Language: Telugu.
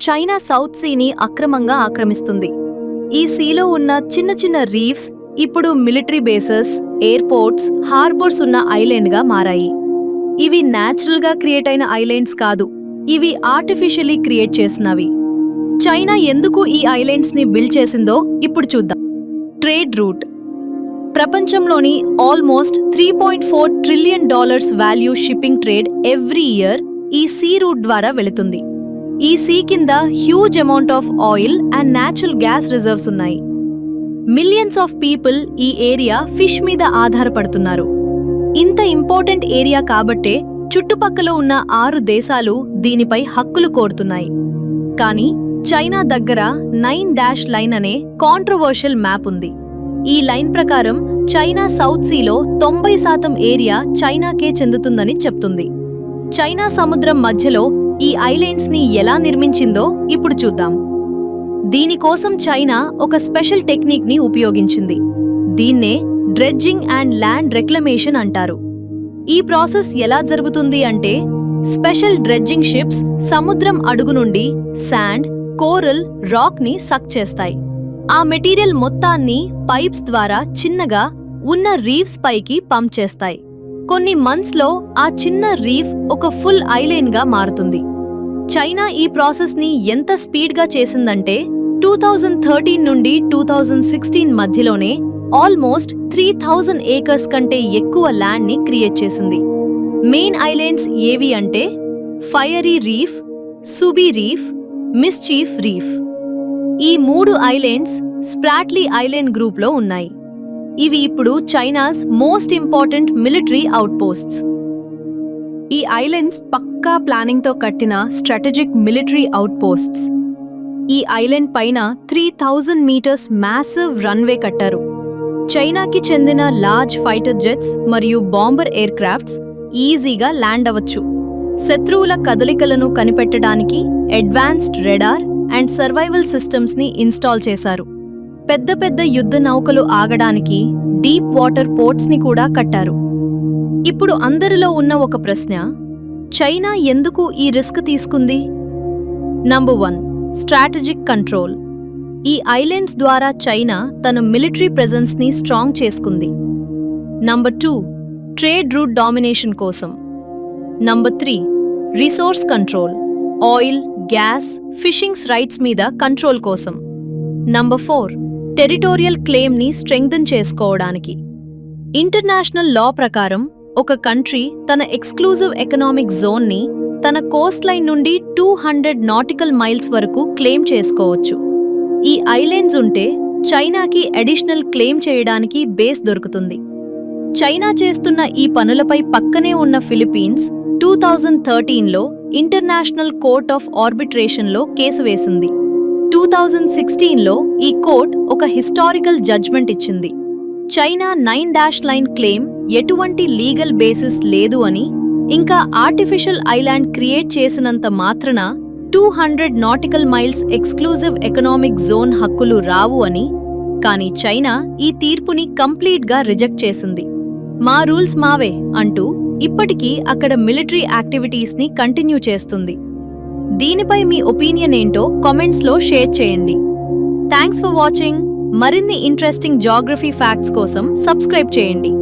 చైనా సౌత్ సీని అక్రమంగా ఆక్రమిస్తుంది. ఈ సీలో ఉన్న చిన్న చిన్న రీఫ్స్ ఇప్పుడు మిలిటరీ బేసెస్, ఎయిర్పోర్ట్స్, హార్బర్స్ ఉన్న ఐలాండ్గా మారాయి. ఇవి న్యాచురల్గా క్రియేట్ అయిన ఐలాండ్స్ కాదు, ఇవి ఆర్టిఫిషియలీ క్రియేట్ చేసినవి. చైనా ఎందుకు ఈ ఐలాండ్స్ని బిల్డ్ చేసిందో ఇప్పుడు చూద్దాం. Trade route. ప్రపంచంలోని almost $3.4 trillion value shipping trade every year ఈ సీ రూట్ ద్వారా వెళుతుంది. ఈ సీ కింద huge amount of oil and natural gas reserves ఉన్నాయి. మిలియన్స్ ఆఫ్ పీపుల్ ఈ ఏరియా ఫిష్ మీద ఆధారపడుతున్నారు. ఇంత ఇంపార్టెంట్ ఏరియా కాబట్టే చుట్టుపక్కల ఉన్న 6 దేశాలు దీనిపై హక్కులు కోరుతున్నాయి. కానీ చైనా దగ్గర 9 లైన్ అనే కాంట్రవర్షియల్ మ్యాప్ ఉంది. ఈ లైన్ ప్రకారం చైనా సౌత్ సీలో 90% ఏరియా చైనాకే చెందుతుందని చెప్తుంది. చైనా సముద్రం మధ్యలో ఈ ఐలాండ్స్ ని ఎలా నిర్మించిందో ఇప్పుడు చూద్దాం. దీనికోసం చైనా ఒక స్పెషల్ టెక్నిక్ ని ఉపయోగించింది. దీన్నే డ్రెడ్జింగ్ అండ్ ల్యాండ్ రెక్లమేషన్ అంటారు. ఈ ప్రాసెస్ ఎలా జరుగుతుంది అంటే, స్పెషల్ డ్రెడ్జింగ్ షిప్స్ సముద్రం అడుగు నుండి శాండ్, కోరల్, రాక్ ని సక్ చేస్తాయి. ఆ మెటీరియల్ మొత్తాన్ని పైప్స్ ద్వారా చిన్నగా ఉన్న రీఫ్స్ పైకి పంప్ చేస్తాయి. కొన్ని మంత్స్ లో ఆ చిన్న రీఫ్ ఒక ఫుల్ ఐలాండ్ గా మారుతుంది. చైనా ఈ ప్రాసెస్ ని ఎంత స్పీడ్ గా చేసిందంటే 2013 నుండి 2016 మధ్యలోనే ఆల్మోస్ట్ 3000 ఏకర్స్ కంటే ఎక్కువ ల్యాండ్ ని క్రియేట్ చేసింది. మెయిన్ ఐలాండ్స్ ఏవి అంటే Fiery Reef, Subi Reef, Mischief Reef. ఈ 3 ఐలాండ్స్ స్ప్రాట్లీ ఐలాండ్ గ్రూప్ లో ఉన్నాయి. ఇవి ఇప్పుడు చైనాస్ మోస్ట్ ఇంపార్టెంట్ మిలిటరీ అవుట్పోస్ట్స్. ఈ ఐలాండ్స్ పక్కా ప్లానింగ్ తో కట్టిన స్ట్రాటజిక్ మిలిటరీ అవుట్పోస్ట్స్. ఈ ఐలాండ్ పైన 3000 మీటర్స్ మ్యాసివ్ రన్వే కట్టారు. చైనాకి చెందిన లార్జ్ ఫైటర్ జెట్స్ మరియు బాంబర్ ఎయిర్ క్రాఫ్ట్స్ ఈజీగా ల్యాండ్ అవ్వచ్చు. శత్రువుల కదలికలను కనిపెట్టడానికి advanced radar and survival systems ని ఇన్స్టాల్ చేశారు. పెద్ద పెద్ద యుద్ధ నౌకలు ఆగడానికి డీప్ వాటర్ పోర్ట్స్ ని కూడా కట్టారు. ఇప్పుడు అందరిలో ఉన్న ఒక ప్రశ్న, చైనా ఎందుకు ఈ రిస్క్ తీసుకుంది? Number 1, strategic control. ఈ ఐలాండ్స్ ద్వారా చైనా తన మిలిటరీ ప్రెజెన్స్ ని స్ట్రాంగ్ చేసుకుంది. నంబర్ 2, ట్రేడ్ రూట్ డామినేషన్ కోసం. Number 3, resource control. Oil, gas, fishings rights మీద కంట్రోల్ కోసం. నంబర్ 4, టెరిటోరియల్ క్లెయిమ్ ని స్ట్రెంగ్థెన్ చేసుకోవడానికి. ఇంటర్నేషనల్ లా ప్రకారం ఒక కంట్రీ తన ఎక్స్క్లూజివ్ ఎకనామిక్ జోన్ ని తన కోస్ట్ లైన్ నుండి 200 నాటికల్ మైల్స్ వరకు క్లెయిమ్ చేసుకోవచ్చు. ఈ ఐలాండ్స్ ఉంటే చైనాకి అడిషనల్ క్లెయిమ్ చేయడానికి బేస్ దొరుకుతుంది. చైనా చేస్తున్న ఈ పనులపై పక్కనే ఉన్న ఫిలిప్పీన్స్ 2013లో ఇంటర్నేషనల్ కోర్ట్ ఆఫ్ ఆర్బిట్రేషన్లో కేసు వేసింది. 2016లో ఈ కోర్ట్ ఒక హిస్టారికల్ జడ్జ్మెంట్ ఇచ్చింది. చైనా 9 లైన్ క్లెయిమ్ ఎటువంటి లీగల్ బేసిస్ లేదు అని, ఇంకా ఆర్టిఫిషియల్ ఐలాండ్ క్రియేట్ చేసినంత మాత్రాన 200 nautical miles exclusive economic zone హక్కులు రావు అని. కానీ చైనా ఈ తీర్పుని కంప్లీట్గా రిజెక్ట్ చేసింది. మా రూల్స్ మావే అంటూ ఇప్పటికీ అక్కడ మిలిటరీ యాక్టివిటీస్ని కంటిన్యూ చేస్తుంది. దీనిపై మీ ఒపీనియన్ ఏంటో కామెంట్స్లో షేర్ చేయండి. Thanks for watching. మరిన్ని ఇంట్రెస్టింగ్ జాగ్రఫీ ఫ్యాక్ట్స్ కోసం సబ్స్క్రైబ్ చేయండి.